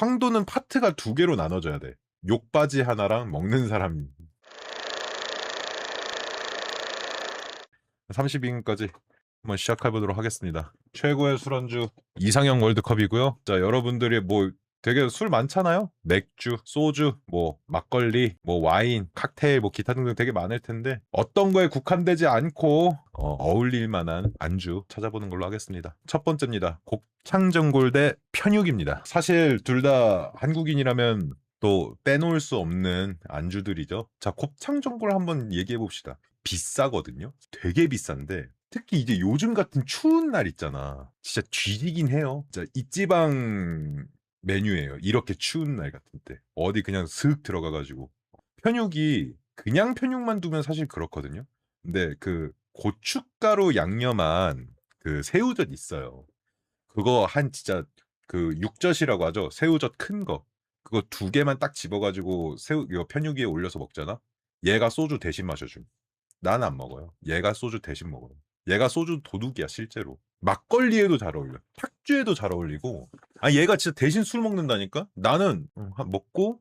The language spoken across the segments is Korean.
황도는 파트가 두 개로 나눠져야 돼. 욕바지 하나랑 먹는 사람. 32강까지 한번 시작해 보도록 하겠습니다. 최고의 술안주 이상형 월드컵이고요. 자, 여러분들이 뭐 되게 술 많잖아요. 맥주, 소주, 뭐 막걸리, 뭐 와인, 칵테일, 뭐 기타 등등 되게 많을 텐데 어떤 거에 국한되지 않고 어울릴 만한 안주 찾아보는 걸로 하겠습니다. 첫 번째입니다. 곱창전골 대 편육입니다. 사실 둘 다 한국인이라면 또 빼놓을 수 없는 안주들이죠. 자, 곱창전골 한번 얘기해 봅시다. 비싸거든요. 되게 비싼데 특히 이제 요즘 같은 추운 날 있잖아. 진짜 쥐지긴 해요. 진짜 이지방 메뉴예요. 이렇게 추운 날 같은 때. 어디 그냥 슥 들어가가지고. 편육이 그냥 편육만 두면 사실 그렇거든요. 근데 그 고춧가루 양념한 그 새우젓 있어요. 그거 한 진짜 그 육젓이라고 하죠. 새우젓 큰 거. 그거 두 개만 딱 집어가지고 새우 이거 편육 위에 올려서 먹잖아. 얘가 소주 대신 마셔줌. 난 안 먹어요. 얘가 소주 대신 먹어요. 얘가 소주 도둑이야 실제로. 막걸리에도 잘 어울려. 탁주에도 잘 어울리고. 아 얘가 진짜 대신 술 먹는다니까? 나는 먹고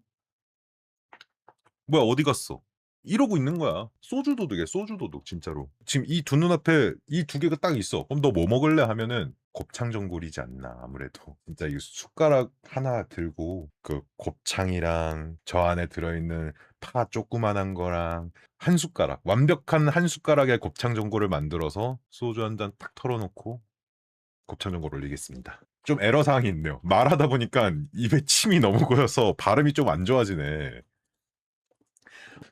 뭐야 어디 갔어? 이러고 있는 거야. 소주 도둑이야 소주 도둑 진짜로. 지금 이 두 눈앞에 이 두 개가 딱 있어. 그럼 너 뭐 먹을래 하면은 곱창전골이지 않나 아무래도. 진짜 이 숟가락 하나 들고 그 곱창이랑 저 안에 들어있는 파 조그만한 거랑 한 숟가락 완벽한 한 숟가락의 곱창전골을 만들어서 소주 한 잔 딱 털어놓고 곱창전골 올리겠습니다. 좀 애로사항이 있네요. 말하다 보니까 입에 침이 너무 고여서 발음이 좀 안 좋아지네.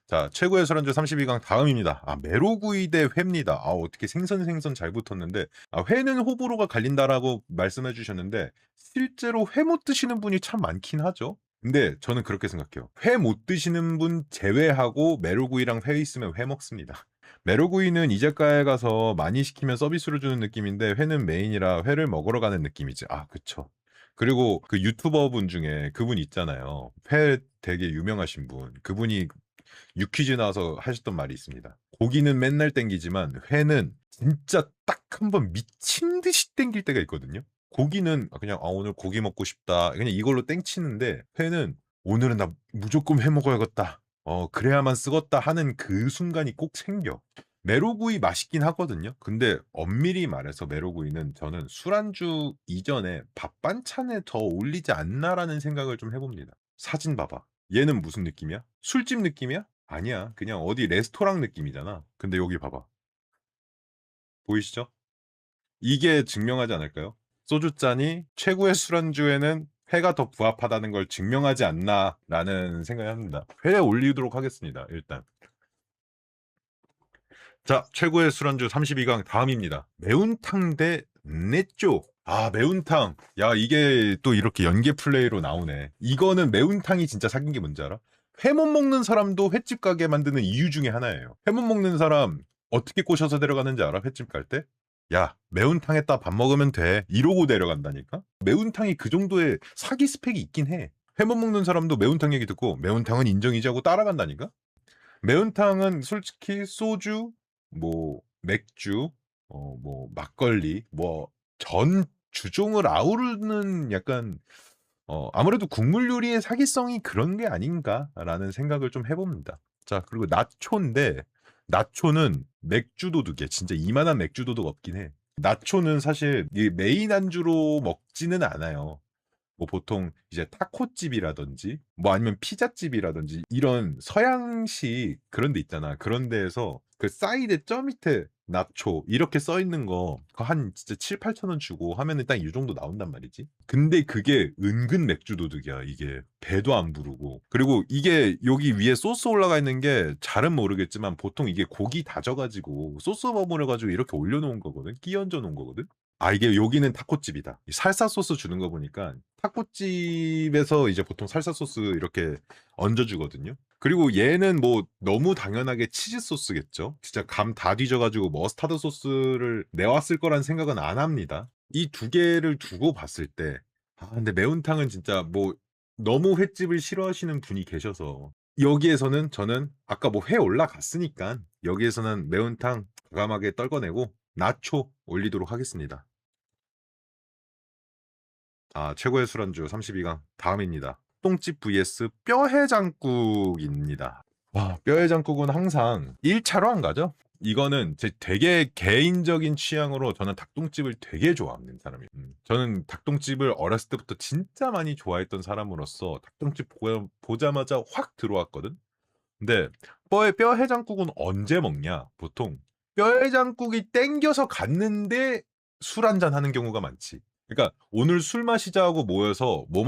자, 최고의 술안주 32강 다음입니다. 아, 메로구이 대 회입니다. 아, 어떻게 생선 잘 붙었는데, 아, 회는 호불호가 갈린다라고 말씀해 주셨는데, 실제로 회 못 드시는 분이 참 많긴 하죠. 근데 저는 그렇게 생각해요. 회 못 드시는 분 제외하고 메로구이랑 회 있으면 회 먹습니다. 메로구이는 이자카야에 가서 많이 시키면 서비스로 주는 느낌인데, 회는 메인이라 회를 먹으러 가는 느낌이지. 아, 그쵸. 그리고 그 유튜버 분 중에 그분 있잖아요. 회 되게 유명하신 분. 그분이 유퀴즈 나와서 하셨던 말이 있습니다. 고기는 맨날 땡기지만 회는 진짜 딱 한 번 미친 듯이 땡길 때가 있거든요. 고기는 그냥 오늘 고기 먹고 싶다 그냥 이걸로 땡치는데 회는 오늘은 나 무조건 회 먹어야겠다. 그래야만 쓰겄다 하는 그 순간이 꼭 생겨. 메로구이 맛있긴 하거든요. 근데 엄밀히 말해서 메로구이는 저는 술안주 이전에 밥 반찬에 더 어울리지 않나라는 생각을 좀 해봅니다. 사진 봐봐. 얘는 무슨 느낌이야? 술집 느낌이야? 아니야. 그냥 어디 레스토랑 느낌이잖아. 근데 여기 봐봐. 보이시죠? 이게 증명하지 않을까요? 소주잔이 최고의 술안주에는 회가 더 부합하다는 걸 증명하지 않나라는 생각을 합니다. 회에 올리도록 하겠습니다. 일단. 자, 최고의 술안주 32강 다음입니다. 매운탕 대 넷조. 아, 매운탕. 야, 이게 또 이렇게 연계 플레이로 나오네. 이거는 매운탕이 진짜 사귄 게 뭔지 알아? 회 못 먹는 사람도 횟집 가게 만드는 이유 중에 하나예요. 회 못 먹는 사람 어떻게 꼬셔서 데려가는지 알아? 횟집 갈 때? 야, 매운탕에다 밥 먹으면 돼. 이러고 데려간다니까? 매운탕이 그 정도의 사기 스펙이 있긴 해. 회 못 먹는 사람도 매운탕 얘기 듣고 매운탕은 인정이지 하고 따라간다니까? 매운탕은 솔직히 소주, 뭐 맥주, 뭐 막걸리, 뭐 전 주종을 아우르는 약간 아무래도 국물 요리의 사기성이 그런 게 아닌가라는 생각을 좀 해봅니다. 자, 그리고 나초인데 나초는 맥주 도둑이야. 진짜 이만한 맥주 도둑 없긴 해. 나초는 사실 이 메인 안주로 먹지는 않아요. 뭐 보통 이제 타코집이라든지 뭐 아니면 피자집이라든지 이런 서양식 그런 데 있잖아. 그런 데에서 그 사이드에 저 밑에 나초 이렇게 써 있는 거 한 진짜 7, 8천 원 주고 하면은 딱 이 정도 나온단 말이지. 근데 그게 은근 맥주 도둑이야. 이게 배도 안 부르고. 그리고 이게 여기 위에 소스 올라가 있는 게 잘은 모르겠지만 보통 이게 고기 다져가지고 소스 버무려가지고 이렇게 올려놓은 거거든. 끼얹어 놓은 거거든. 아 이게 여기는 타코집이다. 살사 소스 주는 거 보니까 타코집에서 이제 보통 살사 소스 이렇게 얹어 주거든요. 그리고 얘는 뭐 너무 당연하게 치즈 소스겠죠. 진짜 감 다 뒤져 가지고 머스타드 소스를 내왔을 거란 생각은 안 합니다. 이 두 개를 두고 봤을 때 근데 매운탕은 진짜 뭐 너무 횟집을 싫어하시는 분이 계셔서 여기에서는 저는 아까 뭐 회 올라갔으니까 여기에서는 매운탕 과감하게 떨궈내고 나초 올리도록 하겠습니다. 최고의 술안주 32강 다음입니다. 똥집 vs 뼈해장국입니다. 뼈해장국은 항상 1차로 안 가죠? 이거는 제 되게 개인적인 취향으로 저는 닭똥집을 되게 좋아하는 사람이에요. 저는 닭똥집을 어렸을 때부터 진짜 많이 좋아했던 사람으로서 닭똥집 보자마자 확 들어왔거든. 근데 뼈해장국은 언제 먹냐? 보통 뼈해장국이 땡겨서 갔는데 술 한잔 하는 경우가 많지. 그러니까 오늘 술 마시자고 모여서 뭐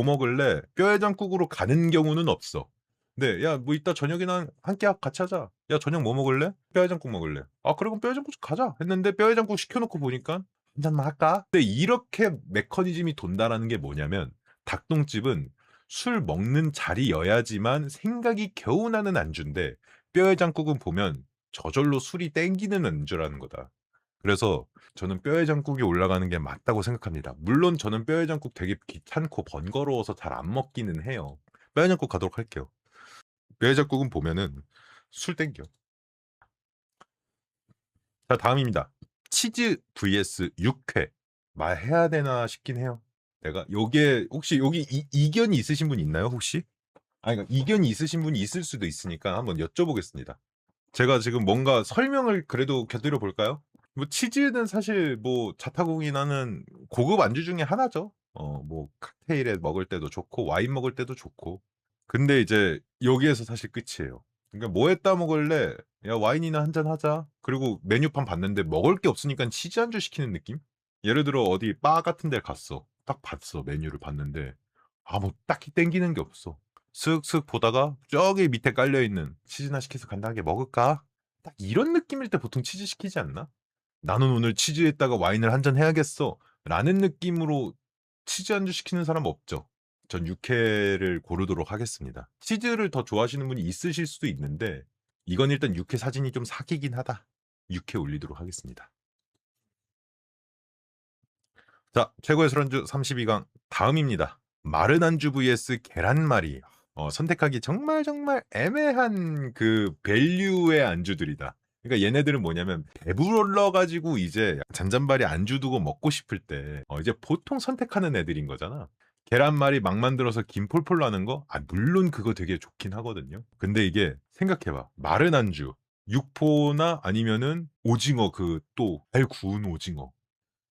먹을래? 뼈해장국으로 가는 경우는 없어. 근데 야 뭐 이따 저녁이나 한 끼 같이 하자. 야 저녁 뭐 먹을래? 뼈해장국 먹을래. 그럼 뼈해장국 가자. 했는데 뼈해장국 시켜놓고 보니까 한 잔만 할까? 근데 이렇게 메커니즘이 돈다라는 게 뭐냐면 닭똥집은 술 먹는 자리여야지만 생각이 겨우 나는 안주인데 뼈해장국은 보면 저절로 술이 땡기는 안주라는 거다. 그래서 저는 뼈해장국이 올라가는 게 맞다고 생각합니다. 물론 저는 뼈해장국 되게 귀찮고 번거로워서 잘 안 먹기는 해요. 뼈해장국 가도록 할게요. 뼈해장국은 보면은 술 땡겨. 자, 다음입니다. 치즈 vs 육회. 말해야 되나 싶긴 해요. 내가 요게 혹시 여기 이견이 있으신 분 있나요, 혹시? 그러니까 이견이 있으신 분이 있을 수도 있으니까 한번 여쭤보겠습니다. 제가 지금 뭔가 설명을 그래도 곁들여 볼까요? 뭐 치즈는 사실 뭐 자타공인하는 고급 안주 중에 하나죠. 뭐 칵테일에 먹을 때도 좋고 와인 먹을 때도 좋고. 근데 이제 여기에서 사실 끝이에요. 그러니까 뭐 했다 먹을래? 야 와인이나 한잔 하자. 그리고 메뉴판 봤는데 먹을 게 없으니까 치즈 안주 시키는 느낌? 예를 들어 어디 바 같은 데 갔어. 딱 봤어. 메뉴를 봤는데 뭐 딱히 땡기는 게 없어. 슥슥 보다가 저기 밑에 깔려 있는 치즈나 시켜서 간단하게 먹을까? 딱 이런 느낌일 때 보통 치즈 시키지 않나? 나는 오늘 치즈에다가 와인을 한 잔 해야겠어. 라는 느낌으로 치즈 안주 시키는 사람 없죠. 전 육회를 고르도록 하겠습니다. 치즈를 더 좋아하시는 분이 있으실 수도 있는데 이건 일단 육회 사진이 좀 사기긴 하다. 육회 올리도록 하겠습니다. 자, 최고의 술안주 32강 다음입니다. 마른 안주 vs 계란말이. 선택하기 정말 정말 애매한 그 밸류의 안주들이다. 그러니까 얘네들은 뭐냐면 배불러 가지고 이제 잔잔바리 안주 두고 먹고 싶을 때 이제 보통 선택하는 애들인 거잖아. 계란말이 막 만들어서 김 폴폴 나는 거? 물론 그거 되게 좋긴 하거든요. 근데 이게 생각해봐. 마른 안주, 육포나 아니면은 오징어 그 또 잘 구운 오징어.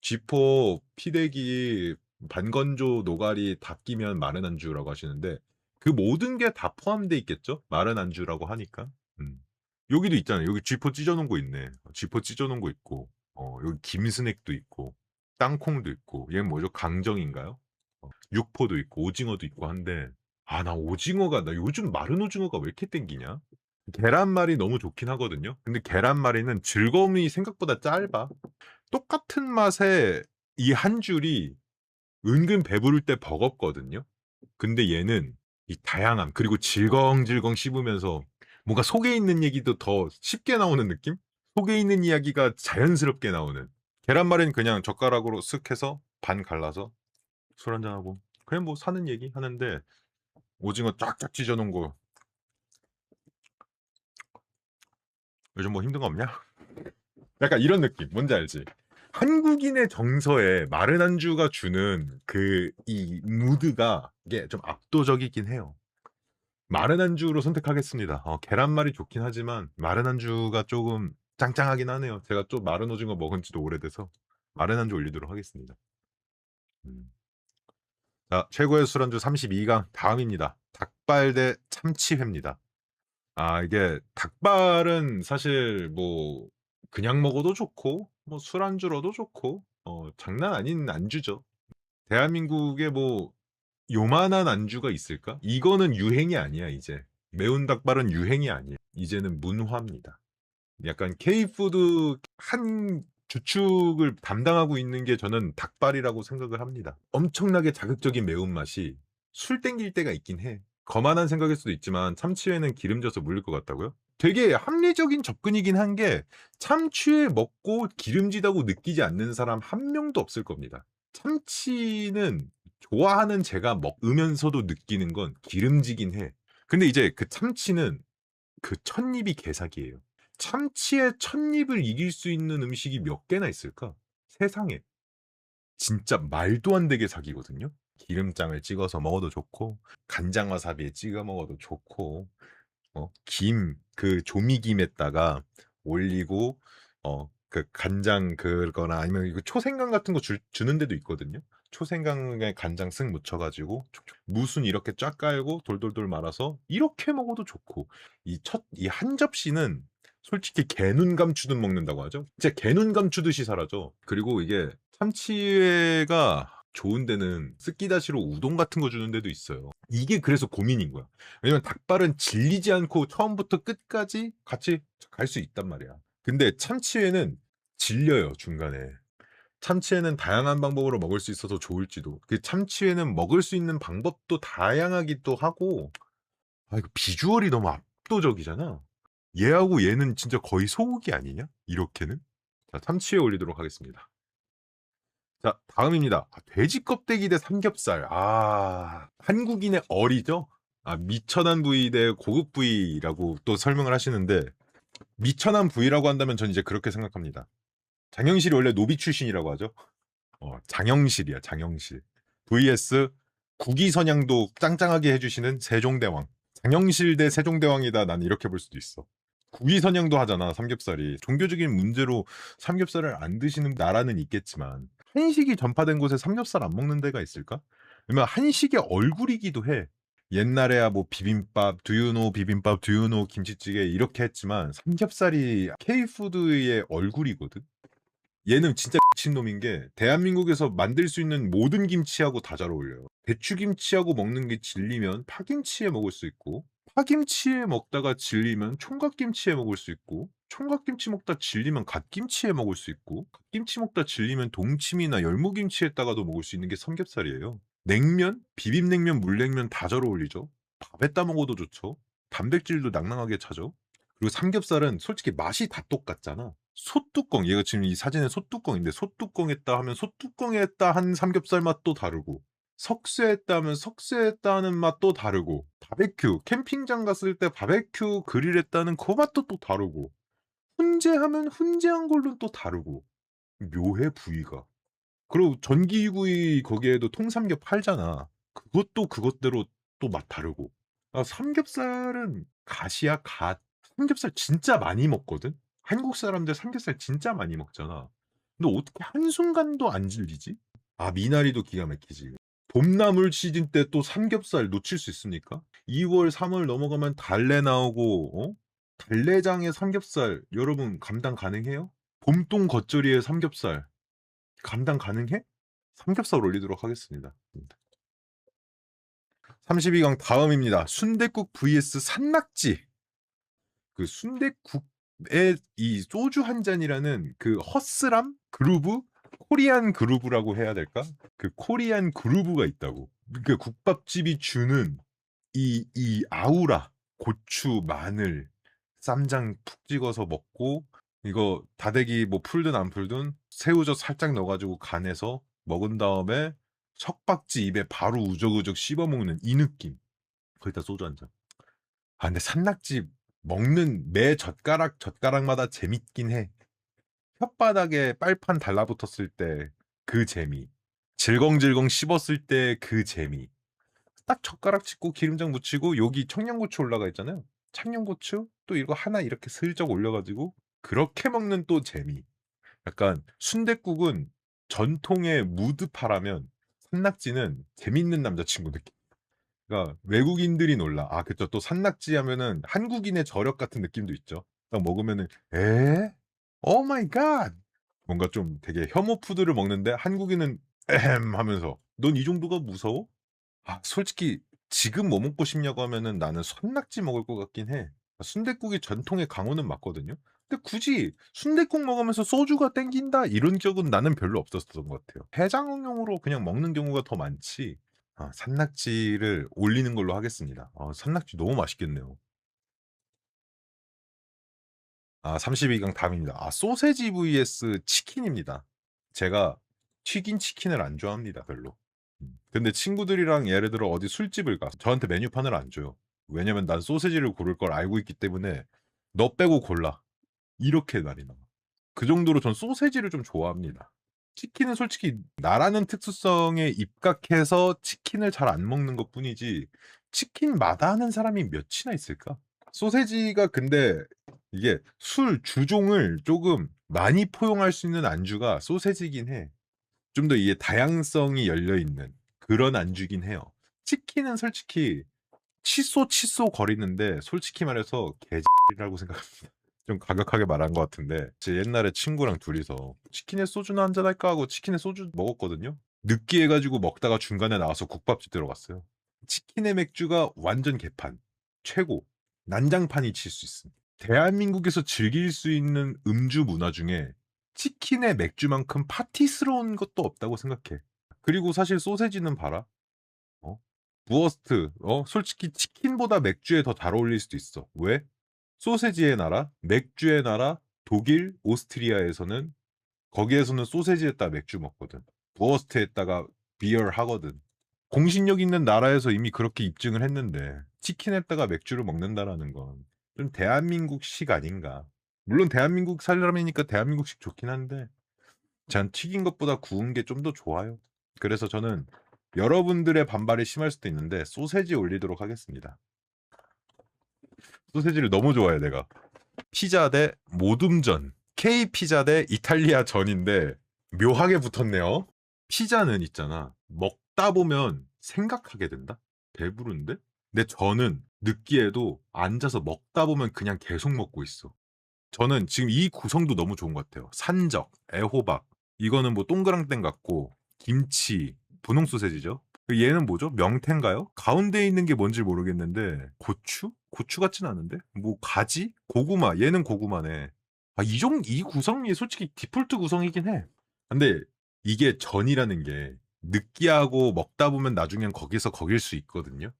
쥐포, 피대기, 반건조, 노가리 다 끼면 마른 안주라고 하시는데 그 모든 게 다 포함돼 있겠죠? 마른 안주라고 하니까. 음. 여기도 있잖아요. 여기 쥐포 찢어 놓은 거 있네. 쥐포 찢어 놓은 거 있고. 여기 김스낵도 있고. 땅콩도 있고. 얘는 뭐죠? 강정인가요? 육포도 있고 오징어도 있고 한데 나 요즘 마른 오징어가 왜 이렇게 땡기냐? 계란말이 너무 좋긴 하거든요. 근데 계란말이는 즐거움이 생각보다 짧아. 똑같은 맛에 이 한 줄이 은근 배부를 때 버겁거든요. 근데 얘는 이 다양함 그리고 질겅질겅 씹으면서 뭔가 속에 있는 얘기도 더 쉽게 나오는 느낌? 속에 있는 이야기가 자연스럽게 나오는. 계란말이는 그냥 젓가락으로 쓱 해서 반 갈라서 술 한잔하고 그냥 뭐 사는 얘기 하는데 오징어 쫙쫙 찢어 놓은 거 요즘 뭐 힘든 거 없냐? 약간 이런 느낌. 뭔지 알지? 한국인의 정서에 마른 안주가 주는 이 무드가 이게 좀 압도적이긴 해요. 마른 안주로 선택하겠습니다. 계란말이 좋긴 하지만 마른 안주가 조금 짱짱하긴 하네요. 제가 좀 마른 오징어 먹은 지도 오래돼서 마른 안주 올리도록 하겠습니다. 음. 자, 최고의 술안주 32강 다음입니다. 닭발 대 참치회입니다. 이게 닭발은 사실 뭐 그냥 먹어도 좋고 뭐 술안주로도 좋고 장난 아닌 안주죠. 대한민국에 뭐 요만한 안주가 있을까? 이거는 유행이 아니야 이제. 매운 닭발은 유행이 아니에요. 이제는 문화입니다. 약간 K푸드 한 주축을 담당하고 있는 게 저는 닭발이라고 생각을 합니다. 엄청나게 자극적인 매운맛이 술 땡길 때가 있긴 해. 거만한 생각일 수도 있지만 참치회는 기름져서 물릴 것 같다고요? 되게 합리적인 접근이긴 한 게 참치회 먹고 기름지다고 느끼지 않는 사람 한 명도 없을 겁니다. 참치는 좋아하는 제가 먹으면서도 느끼는 건 기름지긴 해. 근데 이제 그 참치는 그 찻잎이 개사기예요. 참치의 찻잎을 이길 수 있는 음식이 몇 개나 있을까? 세상에. 진짜 말도 안 되게 사기거든요. 기름장을 찍어서 먹어도 좋고 간장 와사비에 찍어 먹어도 좋고 김 그 조미김에다가 올리고 그 간장 그거나 아니면 이거 초생강 같은 거 주는 데도 있거든요. 초생강에 간장 쓱 묻혀 가지고 무순 이렇게 쫙 깔고 돌돌돌 말아서 이렇게 먹어도 좋고 이 한 접시는 솔직히 개눈 감추듯 먹는다고 하죠. 진짜 개눈 감추듯이 사라져. 그리고 이게 참치회가 좋은 데는 스키다시로 우동 같은 거 주는 데도 있어요. 이게 그래서 고민인 거야. 왜냐면 닭발은 질리지 않고 처음부터 끝까지 같이 갈 수 있단 말이야. 근데 참치회는 질려요, 중간에. 참치회는 다양한 방법으로 먹을 수 있어서 좋을지도. 그 참치회는 먹을 수 있는 방법도 다양하기도 하고, 이거 비주얼이 너무 압도적이잖아. 얘하고 얘는 진짜 거의 소고기 아니냐? 이렇게는? 자, 참치회 올리도록 하겠습니다. 자, 다음입니다. 돼지 껍데기 대 삼겹살. 한국인의 어리죠? 미천한 부위 대 고급 부위라고 또 설명을 하시는데, 미천한 부위라고 한다면 전 이제 그렇게 생각합니다. 장영실이 원래 노비 출신이라고 하죠. 장영실이야, 장영실. vs 국위선양도 짱짱하게 해주시는 세종대왕. 장영실 대 세종대왕이다. 난 이렇게 볼 수도 있어. 국위선양도 하잖아, 삼겹살이. 종교적인 문제로 삼겹살을 안 드시는 나라는 있겠지만 한식이 전파된 곳에 삼겹살 안 먹는 데가 있을까? 왜냐면 한식의 얼굴이기도 해. 옛날에야 뭐 비빔밥, 두유노 비빔밥, 두유노 김치찌개 이렇게 했지만 삼겹살이 K푸드의 얼굴이거든. 얘는 진짜 미친놈인 게 대한민국에서 만들 수 있는 모든 김치하고 다 잘 어울려요. 배추김치하고 먹는 게 질리면 파김치에 먹을 수 있고 파김치에 먹다가 질리면 총각김치에 먹을 수 있고 총각김치 먹다 질리면 갓김치에 먹을 수 있고 갓김치 먹다 질리면 동치미나 열무김치에다가도 먹을 수 있는 게 삼겹살이에요. 냉면, 비빔냉면, 물냉면 다 잘 어울리죠. 밥에다 먹어도 좋죠. 단백질도 낭낭하게 차죠. 그리고 삼겹살은 솔직히 맛이 다 똑같잖아. 솥뚜껑 얘가 지금 이 사진은 솥뚜껑인데 솥뚜껑했다 하면 솥뚜껑했다 한 삼겹살 맛도 다르고 석쇠했다 하면 석쇠했다 하는 맛도 다르고 바베큐 캠핑장 갔을 때 바베큐 그릴했다는 그 맛도 또 다르고 훈제하면 훈제한 걸로 또 다르고 묘해 부위가. 그리고 전기구이 거기에도 통삼겹 팔잖아. 그것도 그것대로 또 맛 다르고. 삼겹살은 갓이야 갓. 삼겹살 진짜 많이 먹거든. 한국 사람들 삼겹살 진짜 많이 먹잖아. 근데 어떻게 한순간도 안 질리지? 미나리도 기가 막히지. 봄나물 시즌 때 또 삼겹살 놓칠 수 있습니까? 2월, 3월 넘어가면 달래 나오고, 달래장의 삼겹살 여러분 감당 가능해요? 봄동 겉절이의 삼겹살 감당 가능해? 삼겹살 올리도록 하겠습니다. 32강 다음입니다. 순댓국 vs 산낙지. 그 순댓국에 이 소주 한 잔이라는 그 허스람 그루브 코리안 그루브라고 해야 될까? 그 코리안 그루브가 있다고. 그 국밥집이 주는 이 아우라 고추 마늘 쌈장 푹 찍어서 먹고 이거 다대기 뭐 풀든 안 풀든 새우젓 살짝 넣어가지고 간해서 먹은 다음에 석박지 입에 바로 우적우적 씹어먹는 이 느낌. 거기다 소주 한 잔. 근데 산낙지 먹는 매 젓가락마다 재밌긴 해. 혓바닥에 빨판 달라붙었을 때 그 재미. 질겅질겅 씹었을 때 그 재미. 딱 젓가락 짚고 기름장 묻히고 여기 청양고추 올라가 있잖아요. 청양고추 또 이거 하나 이렇게 슬쩍 올려가지고 그렇게 먹는 또 재미. 약간 순댓국은 전통의 무드파라면 산낙지는 재밌는 남자친구 느낌. 그러니까 외국인들이 놀라. 그쵸. 또 산낙지 하면은 한국인의 저력 같은 느낌도 있죠. 딱 먹으면은 오 마이 갓. 뭔가 좀 되게 혐오 푸드를 먹는데 한국인은 에헴 하면서 넌 이 정도가 무서워? 솔직히 지금 뭐 먹고 싶냐고 하면은 나는 산낙지 먹을 것 같긴 해. 순댓국이 전통의 강호는 맞거든요. 근데 굳이 순댓국 먹으면서 소주가 땡긴다 이런 적은 나는 별로 없었던 것 같아요. 해장용으로 그냥 먹는 경우가 더 많지. 산낙지를 올리는 걸로 하겠습니다. 산낙지 너무 맛있겠네요. 32강 다음입니다. 소세지 vs 치킨입니다. 제가 튀긴 치킨을 안 좋아합니다, 별로. 근데 친구들이랑 예를 들어 어디 술집을 가. 저한테 메뉴판을 안 줘요. 왜냐면 난 소세지를 고를 걸 알고 있기 때문에 너 빼고 골라. 이렇게 말이 나와. 그 정도로 전 소세지를 좀 좋아합니다. 치킨은 솔직히 나라는 특수성에 입각해서 치킨을 잘 안 먹는 것뿐이지 치킨 마다하는 사람이 몇이나 있을까? 소세지가 근데 이게 술 주종을 조금 많이 포용할 수 있는 안주가 소세지긴 해. 좀 더 이게 다양성이 열려 있는 그런 안주긴 해요. 치킨은 솔직히 칫솔 거리는데 솔직히 말해서 개이라고 생각합니다. 좀 가격하게 말한 것 같은데 제 옛날에 친구랑 둘이서 치킨에 소주나 한잔 할까 하고 치킨에 소주 먹었거든요. 느끼해가지고 먹다가 중간에 나와서 국밥집 들어갔어요. 치킨에 맥주가 완전 개판 최고 난장판이 칠 수 있습니다. 대한민국에서 즐길 수 있는 음주 문화 중에 치킨에 맥주만큼 파티스러운 것도 없다고 생각해. 그리고 사실 소세지는 봐라. 어? 부어스트. 솔직히 치킨보다 맥주에 더 잘 어울릴 수도 있어. 왜? 소세지의 나라, 맥주의 나라, 독일, 오스트리아에서는 거기에서는 소세지에다가 맥주 먹거든. 부어스트에다가 비어를 하거든. 공신력 있는 나라에서 이미 그렇게 입증을 했는데 치킨에다가 맥주를 먹는다라는 건 좀 대한민국식 아닌가. 물론 대한민국 사람이니까 대한민국식 좋긴 한데 전 튀긴 것보다 구운 게 좀 더 좋아요. 그래서 저는 여러분들의 반발이 심할 수도 있는데 소세지 올리도록 하겠습니다. 소세지를 너무 좋아해 내가. 피자 대 모듬전. K 피자 대 이탈리아 전인데 묘하게 붙었네요. 피자는 있잖아. 먹다 보면 생각하게 된다. 배부른데? 근데 저는 느끼해도 앉아서 먹다 보면 그냥 계속 먹고 있어. 저는 지금 이 구성도 너무 좋은 것 같아요. 산적, 애호박. 이거는 뭐 동그랑땡 같고 김치, 분홍 소세지죠. 얘는 뭐죠? 명태인가요? 가운데 있는 게 뭔지 모르겠는데 고추? 고추 같진 않은데? 뭐 가지? 고구마. 얘는 고구마네. 이 구성이 솔직히 디폴트 구성이긴 해. 근데 이게 전이라는 게 느끼하고 먹다 보면 나중엔 거기서 거길 수 있거든요.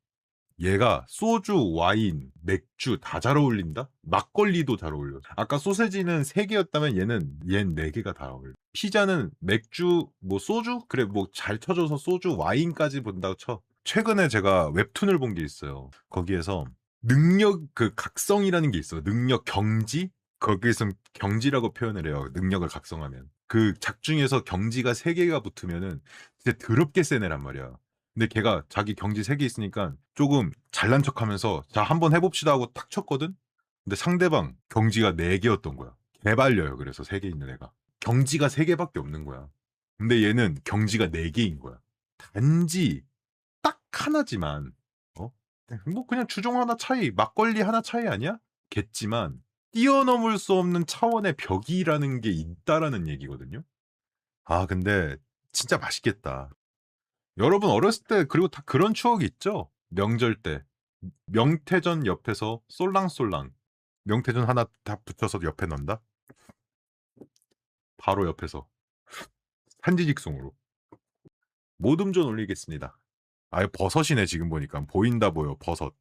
얘가 소주, 와인, 맥주 다 잘 어울린다? 막걸리도 잘 어울려. 아까 소세지는 3개였다면 얘는 4개가 다 어울려. 피자는 맥주, 뭐 소주? 그래, 뭐 잘 쳐줘서 소주, 와인까지 본다고 쳐. 최근에 제가 웹툰을 본 게 있어요. 거기에서 능력, 그 각성이라는 게 있어. 능력 경지? 거기에서 경지라고 표현을 해요. 능력을 각성하면. 그 작중에서 경지가 3개가 붙으면은 진짜 더럽게 센 애란 말이야. 근데 걔가 자기 경지 3개 있으니까 조금 잘난 척하면서 자 한번 해봅시다 하고 탁 쳤거든. 근데 상대방 경지가 4개였던 거야. 개발려요. 그래서 3개 있는 애가 경지가 3개밖에 없는 거야. 근데 얘는 경지가 4개인 거야. 단지 딱 하나지만 뭐 그냥 주종 하나 차이, 막걸리 하나 차이 아니야? 겠지만 뛰어넘을 수 없는 차원의 벽이라는 게 있다라는 얘기거든요. 근데 진짜 맛있겠다. 여러분 어렸을 때 그리고 다 그런 추억이 있죠? 명절 때 명태전 옆에서 쏠랑쏠랑 명태전 하나 다 붙여서 옆에 넣는다? 바로 옆에서 한지직송으로 모듬전 올리겠습니다. 버섯이네 지금 보니까 보인다 보여 버섯.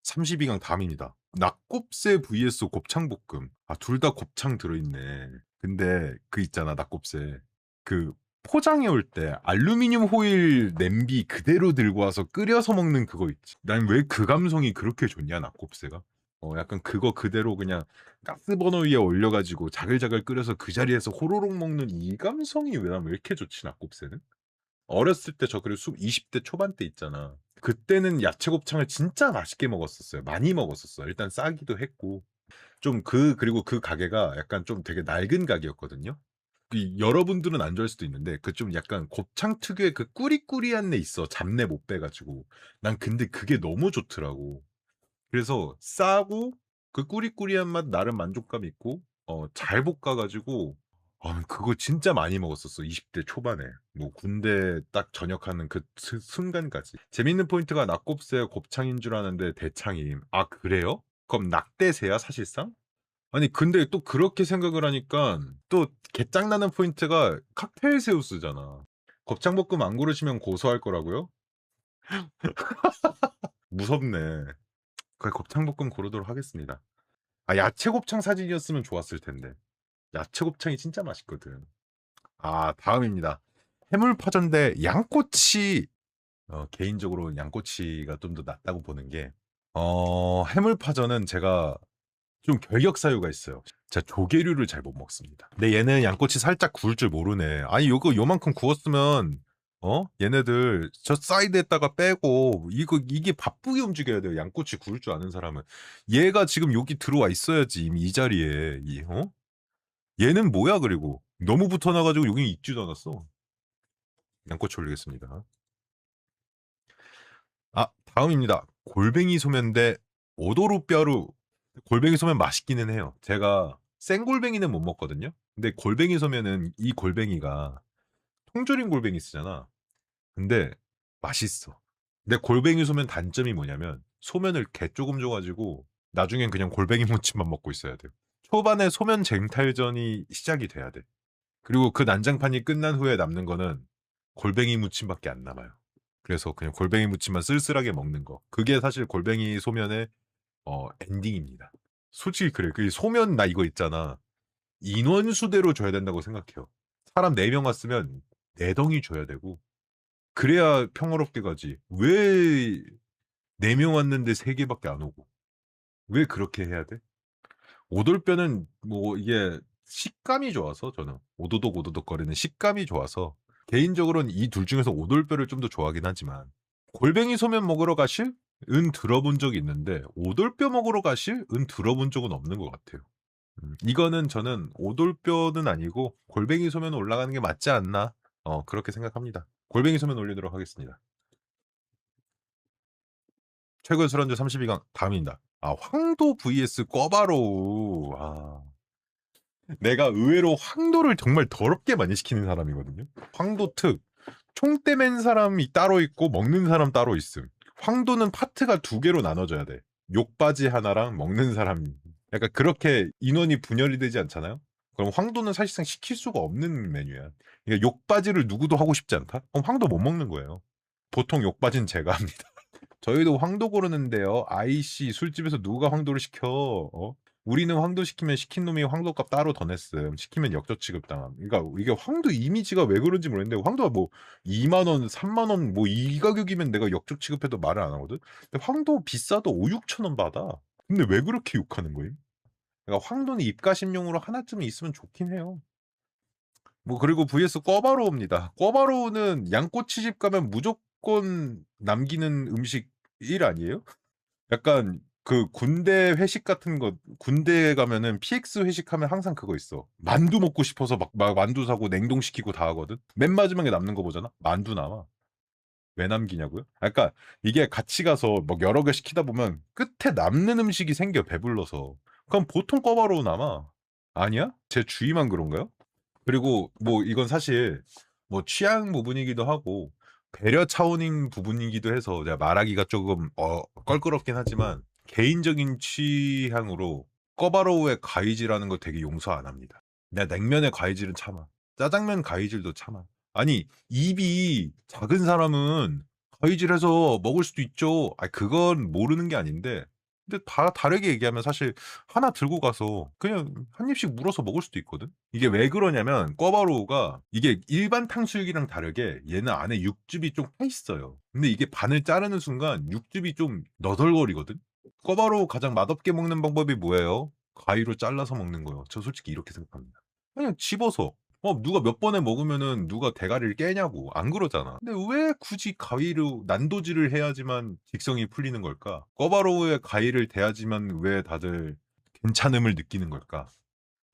32강 담입니다. 낙곱새 vs 곱창볶음. 둘 다 곱창 들어있네. 근데 그 있잖아 낙곱새. 그 포장해 올 때 알루미늄 호일 냄비 그대로 들고 와서 끓여서 먹는 그거 있지. 난 왜 그 감성이 그렇게 좋냐 낙곱새가. 약간 그거 그대로 그냥 가스버너 위에 올려가지고 자글자글 끓여서 그 자리에서 호로록 먹는 이 감성이 왜 이렇게 좋지 낙곱새는? 어렸을 때 저 그리고 20대 초반 때 있잖아. 그때는 야채 곱창을 진짜 맛있게 먹었었어요. 많이 먹었었어요. 일단 싸기도 했고. 그리고 그 가게가 약간 좀 되게 낡은 가게였거든요. 여러분들은 안 좋아할 수도 있는데 그 좀 약간 곱창 특유의 그 꾸리꾸리한 내 있어. 잡내 못 빼가지고. 난 근데 그게 너무 좋더라고. 그래서 싸고 그 꾸리꾸리한 맛 나름 만족감 있고 잘 볶아가지고 그거 진짜 많이 먹었었어. 20대 초반에. 뭐 군대 딱 전역하는 그 순간까지. 재밌는 포인트가 낙곱새 곱창인 줄 아는데 대창임. 그래요? 그럼 낙대새야 사실상? 아니 근데 또 그렇게 생각을 하니까 또 개짱나는 포인트가 칵테일 새우 쓰잖아. 곱창볶음 안 고르시면 고소할 거라고요? 무섭네. 그래 곱창볶음 고르도록 하겠습니다. 야채 곱창 사진이었으면 좋았을 텐데. 야채 곱창이 진짜 맛있거든. 다음입니다. 해물파전 대 양꼬치. 개인적으로 양꼬치가 좀 더 낫다고 보는 게 해물파전은 제가 좀 결격 사유가 있어요. 제가 조개류를 잘 못 먹습니다. 근데 얘는 양꼬치 살짝 구울 줄 모르네. 아니 요거 요만큼 구웠으면 얘네들 저 사이드에다가 빼고 이게 바쁘게 움직여야 돼요. 양꼬치 구울 줄 아는 사람은. 얘가 지금 여기 들어와 있어야지 이미 이 자리에 얘는 뭐야 그리고 너무 붙어놔가지고 여기 있지도 않았어. 양꼬치 올리겠습니다. 아 다음입니다. 골뱅이 소면 대 오도로 뼈루. 골뱅이 소면 맛있기는 해요. 제가 생골뱅이는 못 먹거든요. 근데 골뱅이 소면은 이 골뱅이가 통조림 골뱅이 쓰잖아. 근데 맛있어. 근데 골뱅이 소면 단점이 뭐냐면 소면을 개 조금 줘가지고 나중엔 그냥 골뱅이 무침만 먹고 있어야 돼요. 초반에 소면 쟁탈전이 시작이 돼야 돼. 그리고 그 난장판이 끝난 후에 남는 거는 골뱅이 무침밖에 안 남아요. 그래서 그냥 골뱅이 무침만 쓸쓸하게 먹는 거. 그게 사실 골뱅이 소면의 엔딩입니다. 솔직히 그래. 그 소면 나 이거 있잖아. 인원수대로 줘야 된다고 생각해요. 사람 4명 왔으면 4덩이 줘야 되고 그래야 평화롭게 가지. 왜 4명 왔는데 3개밖에 안 오고 왜 그렇게 해야 돼? 오돌뼈는 뭐 이게 식감이 좋아서 저는 오도독 오도독 거리는 식감이 좋아서 개인적으로는 이 둘 중에서 오돌뼈를 좀 더 좋아하긴 하지만 골뱅이 소면 먹으러 가실? 은 들어본 적이 있는데 오돌뼈 먹으러 가실? 은 들어본 적은 없는 것 같아요. 이거는 저는 오돌뼈는 아니고 골뱅이 소면 올라가는 게 맞지 않나 그렇게 생각합니다. 골뱅이 소면 올리도록 하겠습니다. 최고의 술안주 32강 다음입니다. 아 황도 vs 꿔바로우. 내가 의외로 황도를 정말 더럽게 많이 시키는 사람이거든요. 황도 특 총대 맨 사람이 따로 있고 먹는 사람 따로 있음. 황도는 파트가 2개로 나눠져야 돼. 욕바지 하나랑 먹는 사람. 약간 그렇게 인원이 분열이 되지 않잖아요. 그럼 황도는 사실상 시킬 수가 없는 메뉴야. 그러니까 욕바지를 누구도 하고 싶지 않다? 그럼 황도 못 먹는 거예요. 보통 욕바지는 제가 합니다. 저희도 황도 고르는데요. 아이씨 술집에서 누가 황도를 시켜? 우리는 황도 시키면 시킨 놈이 황도값 따로 더 냈음. 시키면 역적 취급당함. 그러니까 이게 황도 이미지가 왜 그런지 모르겠는데 황도가 뭐 2만 원, 3만 원 뭐 이 가격이면 내가 역적 취급해도 말을 안 하거든. 근데 황도 비싸도 5, 6천 원 받아. 근데 왜 그렇게 욕하는 거예요? 그러니까 황도는 입가심용으로 하나쯤은 있으면 좋긴 해요. 뭐 그리고 vs 꿔바로우입니다. 꿔바로우는 양꼬치집 가면 무조건 남기는 음식 1 아니에요? 약간 그 군대 회식 같은 거 군대에 가면은 PX 회식하면 항상 그거 있어. 만두 먹고 싶어서 막 만두 사고 냉동시키고 다 하거든. 맨 마지막에 남는 거 보잖아. 만두 남아. 왜 남기냐고요? 그러니까 이게 같이 가서 막 여러 개 시키다 보면 끝에 남는 음식이 생겨 배불러서. 그럼 보통 꿔바로우 남아. 아니야? 제 주위만 그런가요? 그리고 뭐 이건 사실 뭐 취향 부분이기도 하고 배려 차원인 부분이기도 해서 제가 말하기가 조금 껄끄럽긴 하지만 개인적인 취향으로 꿔바로우의 가위질하는 거 되게 용서 안 합니다. 내가 냉면의 가위질은 참아. 짜장면 가위질도 참아. 아니 입이 작은 사람은 가위질해서 먹을 수도 있죠. 아 그건 모르는 게 아닌데 근데 다 다르게 얘기하면 사실 하나 들고 가서 그냥 한 입씩 물어서 먹을 수도 있거든. 이게 왜 그러냐면 꿔바로우가 이게 일반 탕수육이랑 다르게 얘는 안에 육즙이 좀 파 있어요. 근데 이게 반을 자르는 순간 육즙이 좀 너덜거리거든. 꿔바로우 가장 맛없게 먹는 방법이 뭐예요? 가위로 잘라서 먹는 거예요. 저 솔직히 이렇게 생각합니다. 그냥 집어서 누가 몇 번에 먹으면은 누가 대가리를 깨냐고 안 그러잖아. 근데 왜 굳이 가위로 난도질을 해야지만 직성이 풀리는 걸까? 꿔바로우의 가위를 대야지만 왜 다들 괜찮음을 느끼는 걸까?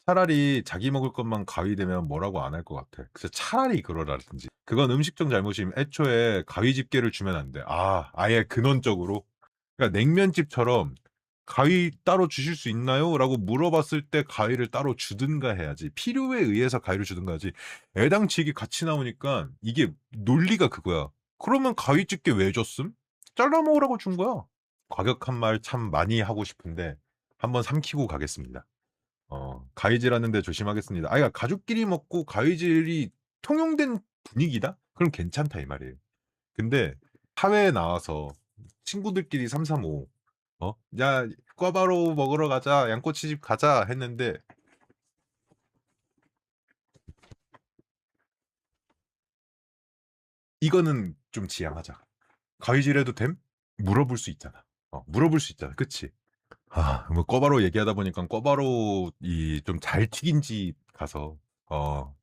차라리 자기 먹을 것만 가위 대면 뭐라고 안 할 것 같아. 그래서 차라리 그러라든지. 그건 음식점 잘못이면 애초에 가위 집게를 주면 안 돼. 아예 근원적으로. 그러니까 냉면집처럼 "가위 따로 주실 수 있나요?" 라고 물어봤을 때 가위를 따로 주든가 해야지. 필요에 의해서 가위를 주든가 하지. 애당치 이게 같이 나오니까 이게 논리가 그거야. 그러면 가위 집게 왜 줬음? 잘라 먹으라고 준 거야. 과격한 말 참 많이 하고 싶은데 한번 삼키고 가겠습니다. 가위질 하는데 조심하겠습니다. 그러니까 가족끼리 먹고 가위질이 통용된 분위기다? 그럼 괜찮다 이 말이에요. 근데 사회에 나와서 친구들끼리 삼삼오오 "야 꿔바로우 먹으러 가자. 양꼬치집 가자." 했는데 이거는 좀 지양하자. "가위질 해도 됨?" 물어볼 수 있잖아. 물어볼 수 있잖아. 그치? 뭐 꿔바로 얘기하다 보니까 꿔바로 이 좀 잘 튀긴 집 가서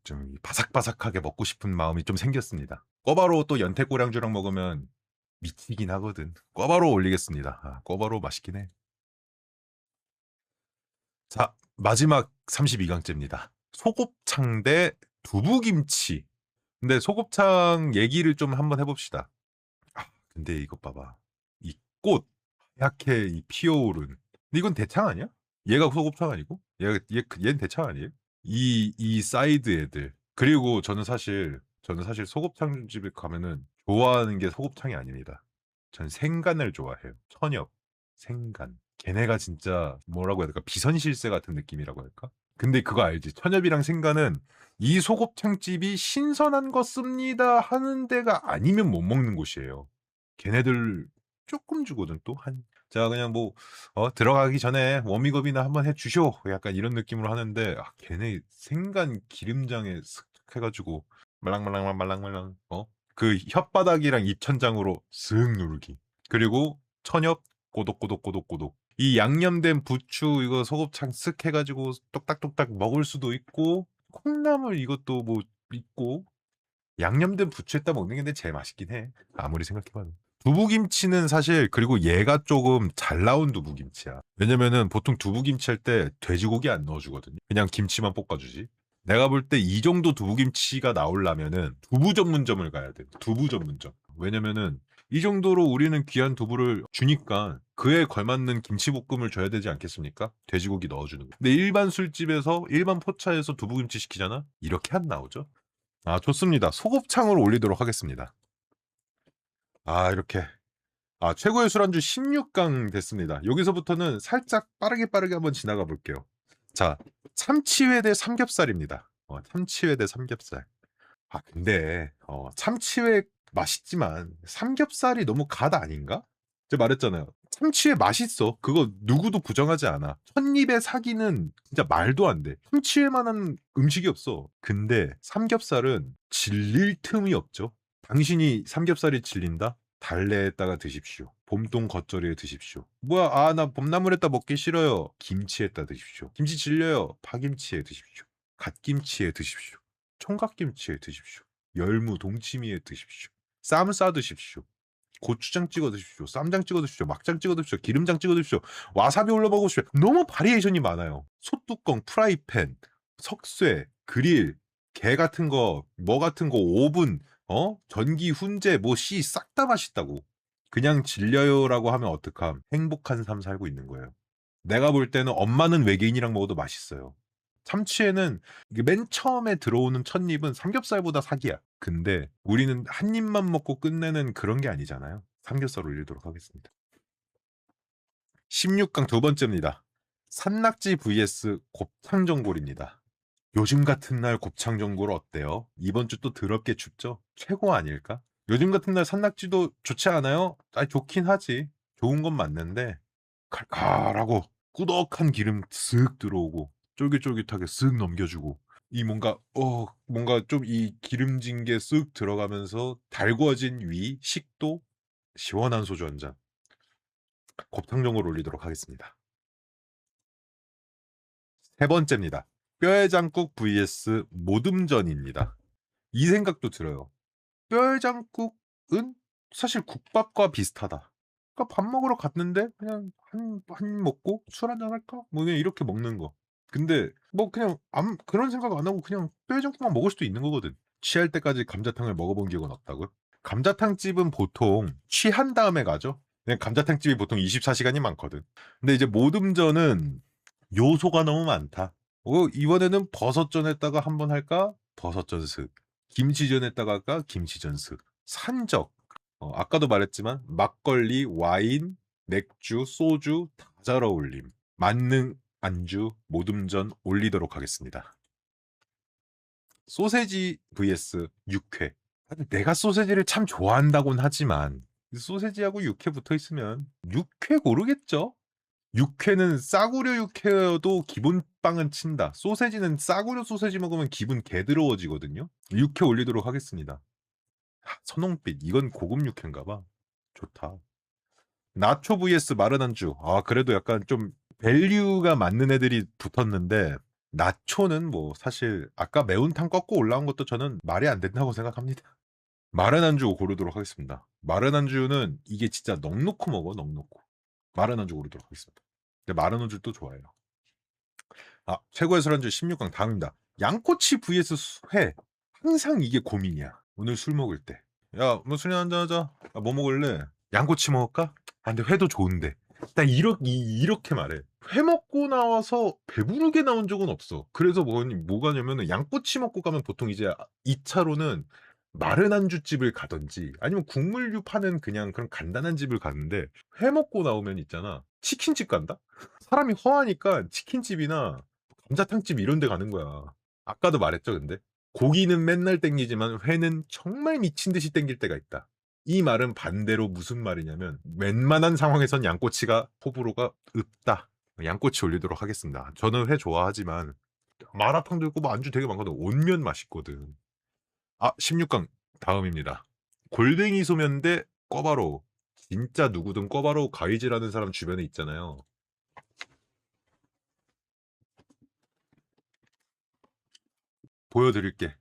좀 바삭바삭하게 먹고 싶은 마음이 좀 생겼습니다. 꿔바로 또 연태고량주랑 먹으면 미치긴 하거든. 꿔바로 올리겠습니다. 꿔바로 맛있긴 해. 자, 마지막 32강째입니다. 소곱창 대 두부김치. 근데 소곱창 얘기를 좀 한번 해봅시다. 근데 이것 봐봐. 이 꽃, 하얗게 이 피어오른. 근데 이건 대창 아니야? 얘가 소곱창 아니고? 얘는 대창 아니에요? 이 사이드 애들. 그리고 저는 사실 소곱창 집에 가면은 좋아하는 게 소곱창이 아닙니다. 전 생간을 좋아해요. 천엽, 생간. 걔네가 진짜 뭐라고 해야 될까? 비선실세 같은 느낌이라고 할까? 근데 그거 알지? 천엽이랑 생간은 이 소곱창집이 신선한 거 씁니다 하는 데가 아니면 못 먹는 곳이에요. 걔네들 조금 주거든 또 한. 자 그냥 뭐 들어가기 전에 워밍업이나 한번 해주쇼 약간 이런 느낌으로 하는데 걔네 생간 기름장에 슥 해가지고 말랑말랑 말랑말랑 그 혓바닥이랑 입천장으로 슥 누르기. 그리고 천엽 꼬독꼬독꼬독꼬독 이 양념된 부추 이거 소곱창 쓱 해가지고 똑딱똑딱 먹을 수도 있고 콩나물 이것도 뭐 있고 양념된 부추에다 먹는 게 근데 제일 맛있긴 해. 아무리 생각해봐도. 두부김치는 사실 그리고 얘가 조금 잘 나온 두부김치야. 왜냐면은 보통 두부김치 할 때 돼지고기 안 넣어주거든요. 그냥 김치만 볶아주지. 내가 볼 때 이 정도 두부김치가 나오려면은 두부 전문점을 가야 돼. 두부 전문점. 왜냐면은 이 정도로 우리는 귀한 두부를 주니까 그에 걸맞는 김치볶음을 줘야 되지 않겠습니까? 돼지고기 넣어주는 거. 근데 일반 술집에서 일반 포차에서 두부김치 시키잖아? 이렇게 안 나오죠? 좋습니다. 소곱창을 올리도록 하겠습니다. 이렇게. 최고의 술안주 16강 됐습니다. 여기서부터는 살짝 빠르게 한번 지나가 볼게요. 자, 참치회 대 삼겹살입니다. 참치회 대 삼겹살. 근데 참치회 맛있지만 삼겹살이 너무 갓 아닌가? 제가 말했잖아요. 참치회 맛있어. 그거 누구도 부정하지 않아. 첫입에 사기는 진짜 말도 안 돼. 참치회만한 음식이 없어. 근데 삼겹살은 질릴 틈이 없죠. 당신이 삼겹살이 질린다? 달래에다가 드십시오. 봄동 겉절이에 드십시오. 뭐야, 나 봄나물에다 먹기 싫어요. 김치에다 드십시오. 김치 질려요. 파김치에 드십시오. 갓김치에 드십시오. 총각김치에 드십시오. 열무, 동치미에 드십시오. 쌈 싸 드십시오. 고추장 찍어 드십시오. 쌈장 찍어 드십시오. 막장 찍어 드십시오. 기름장 찍어 드십시오. 와사비 올려 먹으십시오. 너무 바리에이션이 많아요. 솥뚜껑, 프라이팬, 석쇠, 그릴, 게 같은 거, 뭐 같은 거, 오븐, 전기, 훈제, 뭐 씨 싹 다 맛있다고. 그냥 질려요라고 하면 어떡함? 행복한 삶 살고 있는 거예요. 내가 볼 때는 엄마는 외계인이랑 먹어도 맛있어요. 참치에는 이게 맨 처음에 들어오는 첫 입은 삼겹살보다 사기야. 근데 우리는 한 입만 먹고 끝내는 그런 게 아니잖아요. 삼겹살 올리도록 하겠습니다. 16강 두 번째입니다. 산낙지 vs 곱창전골입니다. 요즘 같은 날 곱창전골 어때요? 이번 주 또 더럽게 춥죠? 최고 아닐까? 요즘 같은 날 산낙지도 좋지 않아요? 좋긴 하지. 좋은 건 맞는데 칼칼하고 꾸덕한 기름 쓱 들어오고 쫄깃쫄깃하게 쓱 넘겨주고 이 뭔가 좀 이 기름진 게 쓱 들어가면서 달궈진 위 식도 시원한 소주 한 잔. 곱창전골 올리도록 하겠습니다. 세 번째입니다. 뼈해장국 vs 모듬전입니다. 이 생각도 들어요. 뼈해장국은 사실 국밥과 비슷하다. 그러니까 밥 먹으러 갔는데 그냥 한 먹고 술 한잔 할까? 뭐 그냥 이렇게 먹는 거. 근데 뭐 그냥 그런 생각 안 하고 그냥 뼈해장국만 먹을 수도 있는 거거든. 취할 때까지 감자탕을 먹어본 기억은 없다고요? 감자탕집은 보통 취한 다음에 가죠. 그냥 감자탕집이 보통 24시간이 많거든. 근데 이제 모듬전은 요소가 너무 많다. 이번에는 버섯전에다가 한번 할까? 버섯전스. 김치전에다가 할까? 김치전스. 산적. 아까도 말했지만 막걸리, 와인, 맥주, 소주 다 잘 어울림. 만능 안주 모듬전 올리도록 하겠습니다. 소세지 vs 육회. 내가 소세지를 참 좋아한다곤 하지만 소세지하고 육회 붙어 있으면 육회 고르겠죠? 육회는 싸구려 육회여도 기본 빵은 친다. 소세지는 싸구려 소세지 먹으면 기분 개더러워지거든요. 육회 올리도록 하겠습니다. 선홍빛 이건 고급 육회인가 봐. 좋다. 나초 vs 마른 안주. 아, 그래도 약간 좀 밸류가 맞는 애들이 붙었는데 나초는 뭐 사실 아까 매운탕 꺾고 올라온 것도 저는 말이 안 된다고 생각합니다. 마른 안주 고르도록 하겠습니다. 마른 안주는 이게 진짜 넉 놓고 먹어, 넉 놓고. 마른 안주 고르도록 하겠습니다. 근데 마른 안주 또 좋아해요. 아, 최고의 술안주 16강 다음입니다. 양꼬치 vs 회. 항상 이게 고민이야. 오늘 술 먹을 때. 야, 뭐 술이나 한잔 하자. 아, 뭐 먹을래? 양꼬치 먹을까? 아, 근데 회도 좋은데. 딱 이렇게 말해. 회 먹고 나와서 배부르게 나온 적은 없어. 그래서 뭐가냐면은 양꼬치 먹고 가면 보통 이제 2차로는 마른 안주집을 가든지 아니면 국물류 파는 그냥 그런 간단한 집을 가는데 회 먹고 나오면 있잖아. 치킨집 간다? 사람이 허하니까 치킨집이나 감자탕집 이런 데 가는 거야. 아까도 말했죠, 근데. 고기는 맨날 땡기지만 회는 정말 미친 듯이 땡길 때가 있다. 이 말은 반대로 무슨 말이냐면 웬만한 상황에선 양꼬치가 호불호가 없다. 양꼬치 올리도록 하겠습니다. 저는 회 좋아하지만 마라탕도 있고 뭐 안주 되게 많거든. 온면 맛있거든. 아, 16강 다음입니다. 골뱅이 소면 대 꿔바로우. 진짜 누구든 꿔바로우 가위질하는 사람 주변에 있잖아요. 보여드릴게.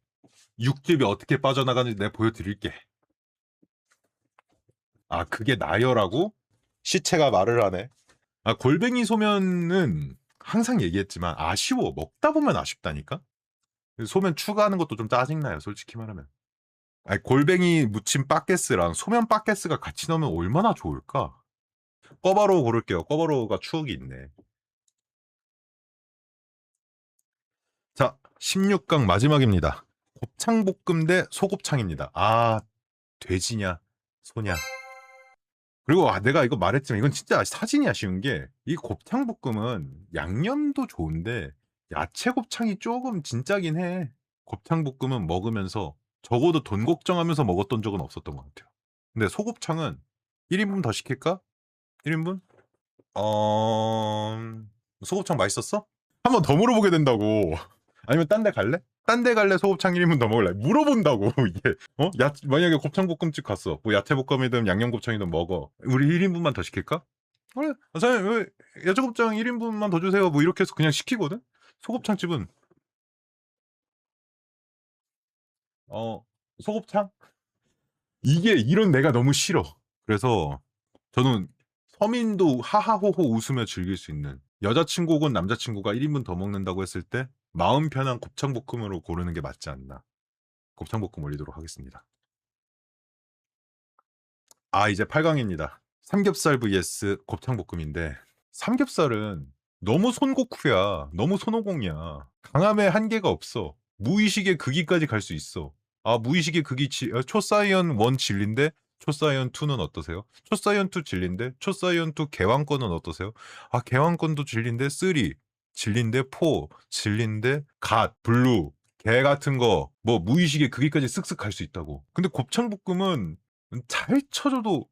육즙이 어떻게 빠져나가는지 내가 보여드릴게. 아, 그게 나열하고 시체가 말을 하네. 아, 골뱅이 소면은 항상 얘기했지만 아쉬워. 먹다 보면 아쉽다니까. 소면 추가하는 것도 좀 짜증나요, 솔직히 말하면. 아니, 골뱅이 무침 빠게스랑 소면 빠게스가 같이 넣으면 얼마나 좋을까? 꿔바로우 고를게요. 꿔바로우가 추억이 있네. 자, 16강 마지막입니다. 곱창볶음 대 소곱창입니다. 아, 돼지냐, 소냐. 그리고 내가 이거 말했지만 이건 진짜 사진이 아쉬운 게 이 곱창볶음은 양념도 좋은데 야채 곱창이 조금 진짜긴 해. 곱창볶음은 먹으면서 적어도 돈 걱정하면서 먹었던 적은 없었던 것 같아요. 근데 소곱창은 1인분 더 시킬까? 1인분? 어... 소곱창 맛있었어? 한 번 더 물어보게 된다고. 아니면 딴 데 갈래? 딴 데 갈래? 소곱창 1인분 더 먹을래? 물어본다고 이게. 만약에 곱창볶음집 갔어. 뭐 야채볶음이든 양념곱창이든 먹어. 우리 1인분만 더 시킬까? 그래. 사장님 왜 야채곱창 1인분만 더 주세요. 뭐 이렇게 해서 그냥 시키거든. 소곱창집은 어 소곱창? 이게 이런 내가 너무 싫어. 그래서 저는 서민도 하하호호 웃으며 즐길 수 있는 여자친구 혹은 남자친구가 1인분 더 먹는다고 했을 때 마음 편한 곱창볶음으로 고르는 게 맞지 않나. 곱창볶음 올리도록 하겠습니다. 아, 이제 8강입니다. 삼겹살 vs 곱창볶음인데 삼겹살은 너무 손고쿠야. 너무 손오공이야. 강함의 한계가 없어. 무의식의 극이까지 갈 수 있어. 아, 무의식의 극이 초사이언 1 진리인데 초사이언 2는 어떠세요? 초사이언 2 진리인데 초사이언 2 개왕권은 어떠세요? 아, 개왕권도 진리인데 3 진리인데 4 진리인데 갓 블루 개 같은 거 뭐 무의식의 극이까지 쓱쓱 갈 수 있다고. 근데 곱창볶음은 잘 쳐줘도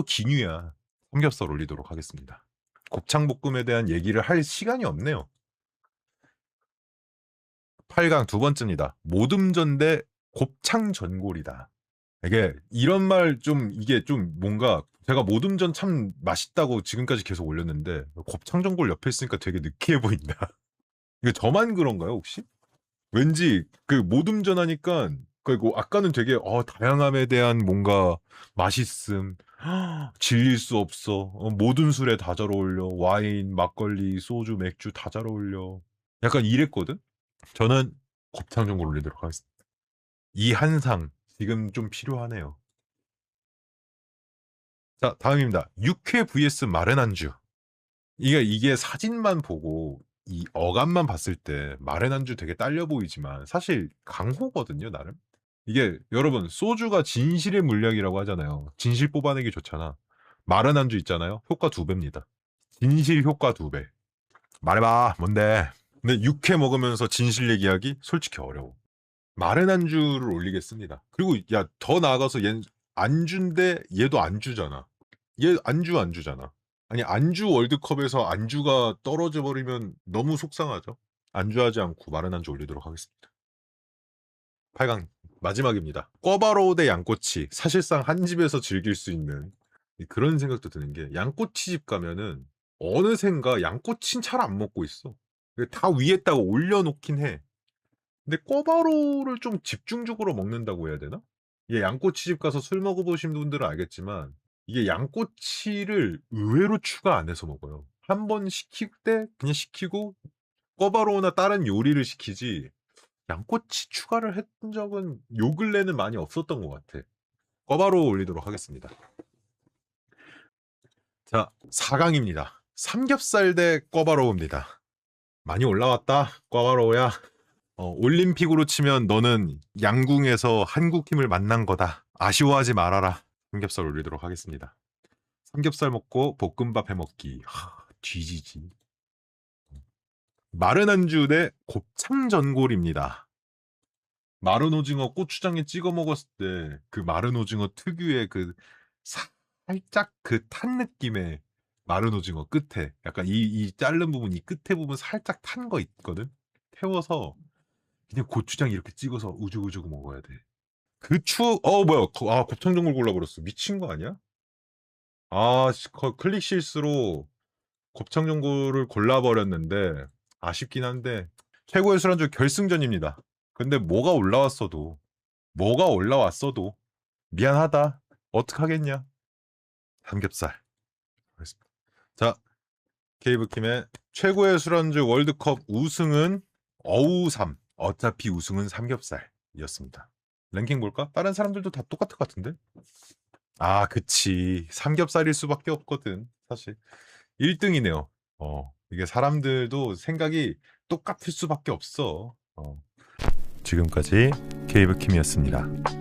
기뉴야. 삼겹살 올리도록 하겠습니다. 곱창볶음에 대한 얘기를 할 시간이 없네요. 8강 두 번째입니다. 모듬전 대 곱창전골이다. 이게 이런 말 좀 이게 좀 뭔가 제가 모듬전 참 맛있다고 지금까지 계속 올렸는데 곱창전골 옆에 있으니까 되게 느끼해 보인다. 이거 저만 그런가요 혹시? 왠지 그 모듬전 하니까 그리고 아까는 되게 다양함에 대한 뭔가 맛있음 질릴 수 없어 모든 술에 다 잘 어울려 와인 막걸리 소주 맥주 다 잘 어울려 약간 이랬거든. 저는 곱창 전골 올리도록 하겠습니다. 이 한상 지금 좀 필요하네요. 자, 다음입니다. 육회 vs 마른 안주. 이게 사진만 보고 이 어감만 봤을 때 마른 안주 되게 딸려 보이지만 사실 강호거든요, 나름. 이게 여러분 소주가 진실의 물약이라고 하잖아요. 진실 뽑아내기 좋잖아. 마른 안주 있잖아요. 효과 2배입니다. 진실 효과 2배. 말해봐, 뭔데? 근데 육회 먹으면서 진실 얘기하기 솔직히 어려워. 마른 안주를 올리겠습니다. 그리고 야, 더 나아가서 얘 안주인데 얘도 안주잖아. 얘 안주잖아. 아니, 안주 월드컵에서 안주가 떨어져 버리면 너무 속상하죠. 안주하지 않고 마른 안주 올리도록 하겠습니다. 8강 마지막입니다. 꿔바로우 대 양꼬치. 사실상 한 집에서 즐길 수 있는 그런 생각도 드는 게 양꼬치집 가면은 어느샌가 양꼬치는 잘 안 먹고 있어. 다 위에다가 올려놓긴 해. 근데 꿔바로우를 좀 집중적으로 먹는다고 해야 되나? 이게 양꼬치집 가서 술 먹어보신 분들은 알겠지만 이게 양꼬치를 의외로 추가 안 해서 먹어요. 한 번 시킬 때 그냥 시키고 꿔바로우나 다른 요리를 시키지 양꼬치 추가를 했던 적은 요 근래는 많이 없었던 것 같아. 꿔바로우 올리도록 하겠습니다. 자, 4강입니다. 삼겹살 대 꿔바로우입니다. 많이 올라왔다, 꿔바로우야. 올림픽으로 치면 너는 양궁에서 한국 팀을 만난 거다. 아쉬워하지 말아라. 삼겹살 올리도록 하겠습니다. 삼겹살 먹고 볶음밥 해 먹기. 뒤지지. 마른 안주 대 곱창 전골입니다. 마른 오징어 고추장에 찍어 먹었을 때 그 마른 오징어 특유의 그 살짝 그 탄 느낌의 마른 오징어 끝에 약간 이 자른 부분 이 끝에 부분 살짝 탄 거 있거든. 태워서 그냥 고추장 이렇게 찍어서 우죽우죽 먹어야 돼. 그 추억 뭐야 곱창 전골 골라버렸어. 미친 거 아니야? 클릭 실수로 곱창 전골을 골라버렸는데 아쉽긴 한데 최고의 술안주 결승전입니다. 근데 뭐가 올라왔어도 미안하다. 어떡하겠냐. 삼겹살. 알겠습니다. 자, 케이브킴의 최고의 술안주 월드컵 우승은 어우삼. 어차피 우승은 삼겹살이었습니다. 랭킹 볼까? 다른 사람들도 다 똑같을 것 같은데? 그치. 삼겹살일 수밖에 없거든. 사실. 1등이네요. 이게 사람들도 생각이 똑같을 수밖에 없어. 지금까지 케이브킴이었습니다.